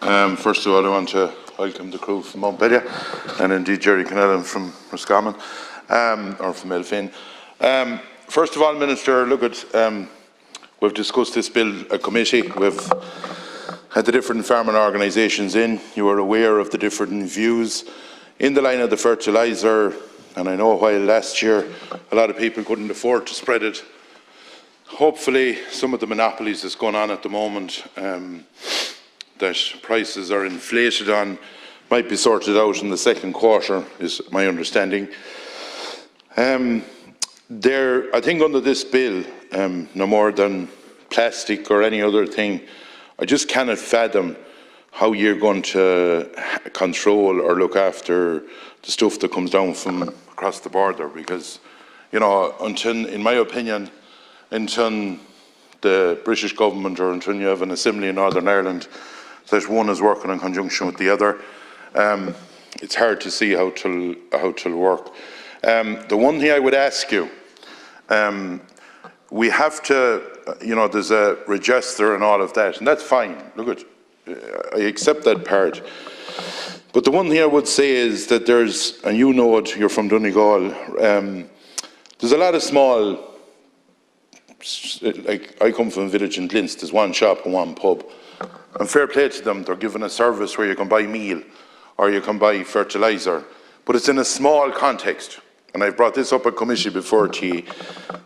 First of all, I want to welcome the crew from Montpellier, and indeed Jerry Connellan from Roscommon, or from Elfin. First of all, Minister, look at, we've discussed this bill at committee. We've had the different farming organisations in. You are aware of the different views in the line of the fertiliser, and I know while last year a lot of people couldn't afford to spread it, hopefully some of the monopolies that's going on at the moment that prices are inflated on might be sorted out in the second quarter, is my understanding. I think under this bill, no more than plastic or any other thing, I just cannot fathom how you're going to control or look after the stuff that comes down from across the border, because, you know, until, in my opinion, until the British government or until you have an assembly in Northern Ireland that one is working in conjunction with the other, it's hard to see how it'll work. The one thing I would ask you, we have to, you know, there's a register and all of that, and that's fine. Look, I accept that part. But the one thing I would say is that there's, and you know it, you're from Donegal, there's a lot of small, like I come from a village in Glynce, there's one shop and one pub. And fair play to them, they're given a service where you can buy meal or you can buy fertiliser, but it's in a small context. And I've brought this up at committee before to you,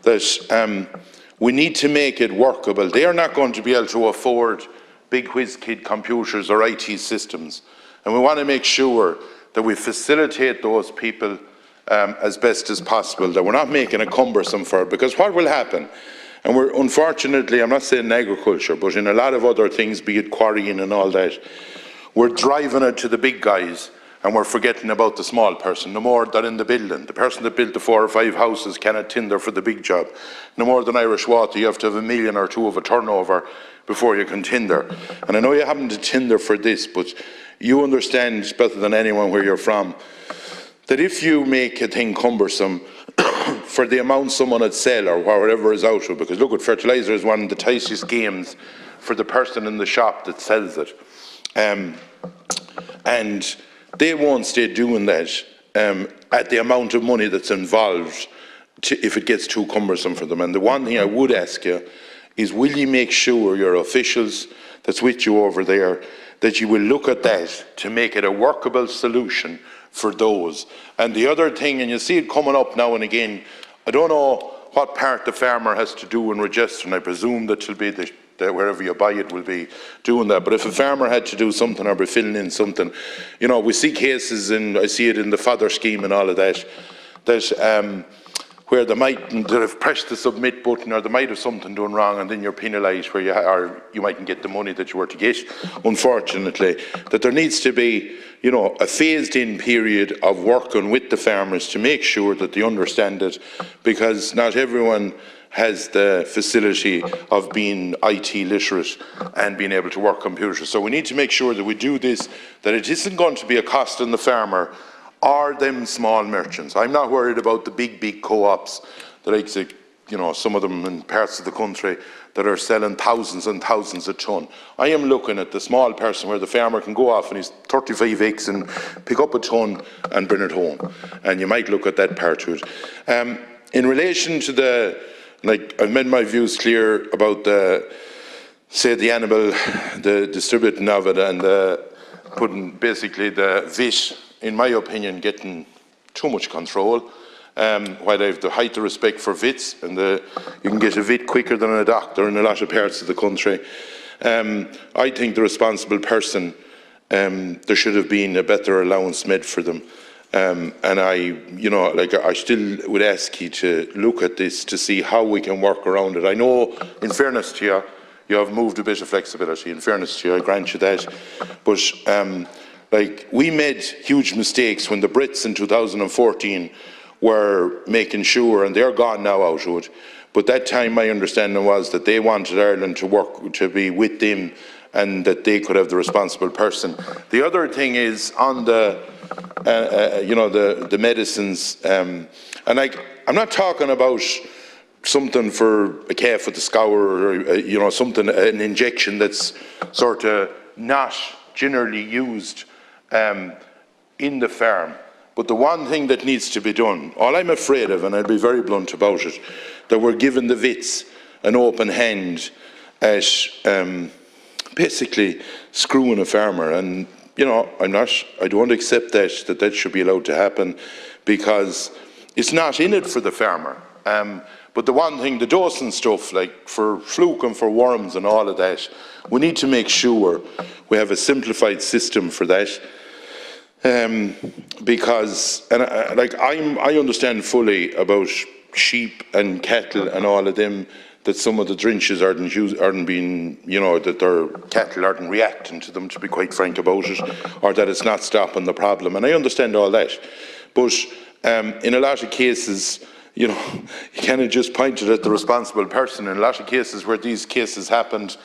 that we need to make it workable. They are not going to be able to afford big whiz-kid computers or IT systems. And we want to make sure that we facilitate those people as best as possible, that we're not making it cumbersome for it. Because what will happen, and we're unfortunately, I'm not saying in agriculture, but in a lot of other things, be it quarrying and all that, we're driving it to the big guys and we're forgetting about the small person. No more than in the building. The person that built the 4 or 5 houses cannot tender for the big job. No more than Irish Water, you have to have $1 million or 2 million of a turnover before you can tender. And I know you haven't to tender for this, but you understand better than anyone where you're from, that if you make a thing cumbersome for the amount someone would sell or whatever is out of, because look, fertiliser is one of the tightest games for the person in the shop that sells it. And they won't stay doing that at the amount of money that's involved if it gets too cumbersome for them. And the one thing I would ask you is, will you make sure your officials that's with you over there, that you will look at that to make it a workable solution for those. And the other thing, and you see it coming up now and again, I don't know what part the farmer has to do in registering. I presume that it'll be wherever you buy it will be doing that. But if a farmer had to do something or be filling in something, you know, we see cases, and I see it in the fodder scheme and all of that, that where they have pressed the submit button, or they might have something done wrong, and then you're penalised where you mightn't get the money that you were to get, unfortunately. That there needs to be, you know, a phased-in period of working with the farmers to make sure that they understand it, because not everyone has the facility of being IT literate and being able to work computers. So we need to make sure that we do this, that it isn't going to be a cost on the farmer or them small merchants. I'm not worried about the big co-ops, like, you know, some of them in parts of the country that are selling thousands and thousands a tonne. I am looking at the small person where the farmer can go off and he's 35 acres and pick up a tonne and bring it home. And you might look at that part to it. In relation to the, like, I've made my views clear about the, say, the animal, the distributing of it, and putting basically the VIT, in my opinion, getting too much control. While I have the height of respect for VITs, and you can get a VIT quicker than a doctor in a lot of parts of the country, I think the responsible person, there should have been a better allowance made for them. And you know, like, I still would ask you to look at this to see how we can work around it. I know, in fairness to you, you have moved a bit of flexibility. In fairness to you, I grant you that. But like, we made huge mistakes when the Brits in 2014 were making sure, and they're gone now out of it, but that time my understanding was that they wanted Ireland to work, to be with them, and that they could have the responsible person. The other thing is on the, you know, the medicines, and like, I'm not talking about something for a calf with a scour, or you know, something, an injection that's sort of not generally used in the farm. But the one thing that needs to be done, all I'm afraid of, and I'll be very blunt about it, that we're giving the vets an open hand at basically screwing a farmer. And, you know, I don't accept that should be allowed to happen, because it's not in it for the farmer. But the one thing, the dosing stuff, like for fluke and for worms and all of that, we need to make sure we have a simplified system for that. Because, and I understand fully about sheep and cattle and all of them, that some of the drenches aren't being, you know, that their cattle aren't reacting to them, to be quite frank about it, or that it's not stopping the problem. And I understand all that. But in a lot of cases, you know, you cannot just point it at the responsible person. In a lot of cases where these cases happened,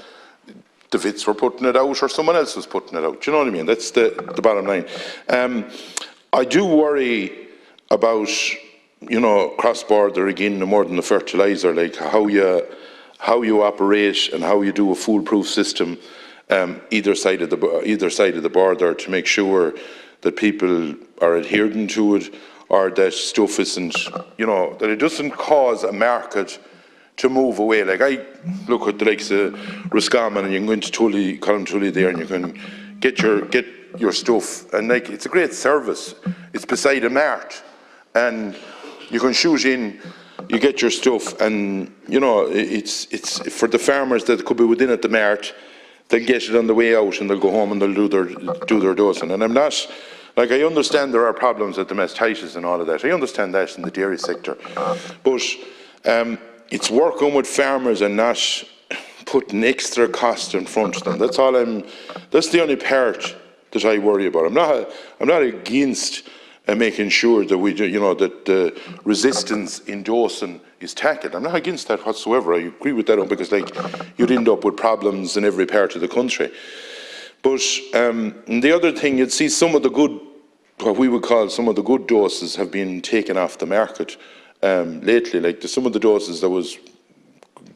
the vets were putting it out or someone else was putting it out. Do you know what I mean? That's the bottom line. I do worry about, you know, cross-border again, no more than the fertiliser, like how you operate and how you do a foolproof system either side of the border, to make sure that people are adhering to it, or that stuff isn't, you know, that it doesn't cause a market to move away. Like, I look at the likes of Roscommon, and you can go into Tully there, and you can get your stuff, and like, it's a great service. It's beside a mart, and you can shoot in, you get your stuff, and you know, it's for the farmers that could be within at the mart. They'll get it on the way out, and they'll go home and they'll do their dosing. And I'm not, like, I understand there are problems at the mastitis and all of that. I understand that in the dairy sector, but it's working with farmers and not putting extra cost in front of them. That's the only part that I worry about. I'm not against making sure that we do, you know, that the resistance in dosing is tackled. I'm not against that whatsoever. I agree with that, because like, you'd end up with problems in every part of the country. But the other thing, you'd see some of the good, what we would call some of the good doses, have been taken off the market lately. Like, some of the doses that was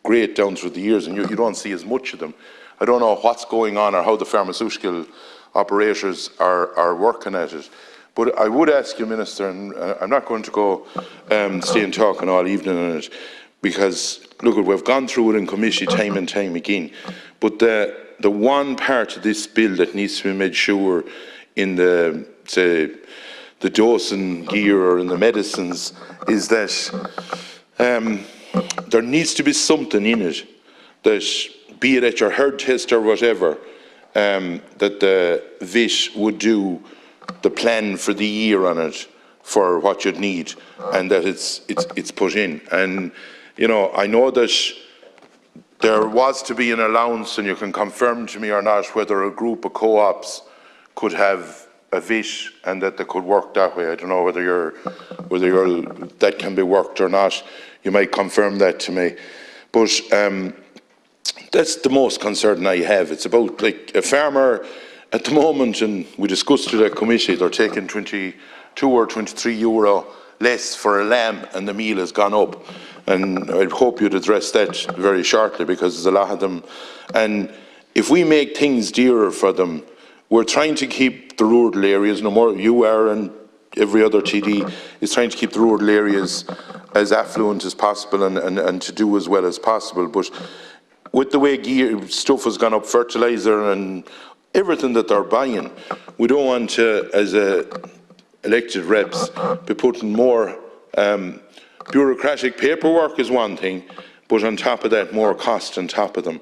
great down through the years, and you don't see as much of them. I don't know what's going on or how the pharmaceutical operators are working at it. But I would ask you, Minister, and I'm not going to go stay and talking all evening on it, because, look, we've gone through it in committee time and time again. But the one part of this bill that needs to be made sure in the, say, the dosing gear or in the medicines, is that there needs to be something in it that, be it at your herd test or whatever, that the vet would do the plan for the year on it, for what you'd need, and that it's put in. And, you know, I know that there was to be an allowance, and you can confirm to me or not whether a group of co-ops could have a vet and that they could work that way. I don't know whether that can be worked or not. You might confirm that to me. But that's the most concern I have. It's about, like, a farmer at the moment, and we discussed it at committee, they're taking 22 or 23 euro less for a lamb, and the meal has gone up. And I hope you'd address that very shortly, because there's a lot of them. And if we make things dearer for them, we're trying to keep the rural areas, no more you are, and every other TD is trying to keep the rural areas as affluent as possible, and to do as well as possible. But with the way stuff has gone up, fertiliser and everything that they're buying, we don't want to, as elected reps, be putting more bureaucratic paperwork is one thing, but on top of that, more cost on top of them.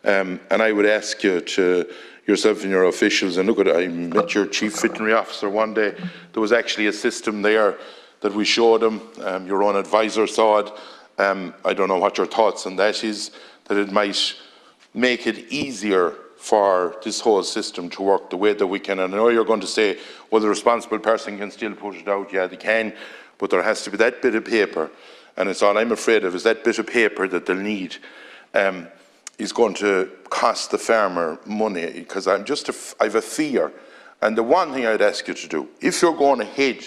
And I would ask you to, yourself and your officials, and look at, I met your chief veterinary officer one day, there was actually a system there that we showed him, your own advisor saw it. I don't know what your thoughts on that is, that it might make it easier for this whole system to work the way that we can. And I know you're going to say, well, the responsible person can still put it out. Yeah, they can, but there has to be that bit of paper, and it's all I'm afraid of, is that bit of paper that they'll need is going to cost the farmer money, because I have a fear. And the one thing I'd ask you to do, if you're going ahead,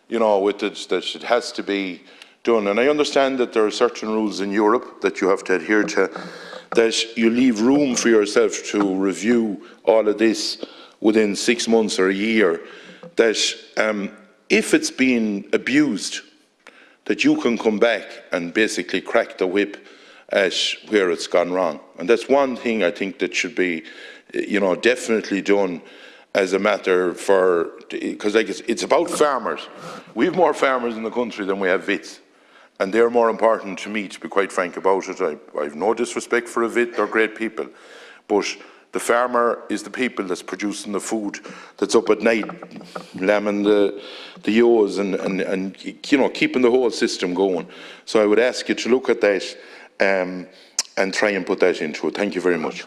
you know, with it, that it has to be done, and I understand that there are certain rules in Europe that you have to adhere to, that you leave room for yourself to review all of this within 6 months or a year, that if it's been abused, that you can come back and basically crack the whip at where it's gone wrong. And that's one thing I think that should be, definitely done as a matter for, because like it's about farmers. We have more farmers in the country than we have vets. And they're more important to me, to be quite frank about it. I have no disrespect for a vet, they're great people. But the farmer is the people that's producing the food, that's up at night, lambing the ewes and keeping the whole system going. So I would ask you to look at that and try and put that into it. Thank you very much.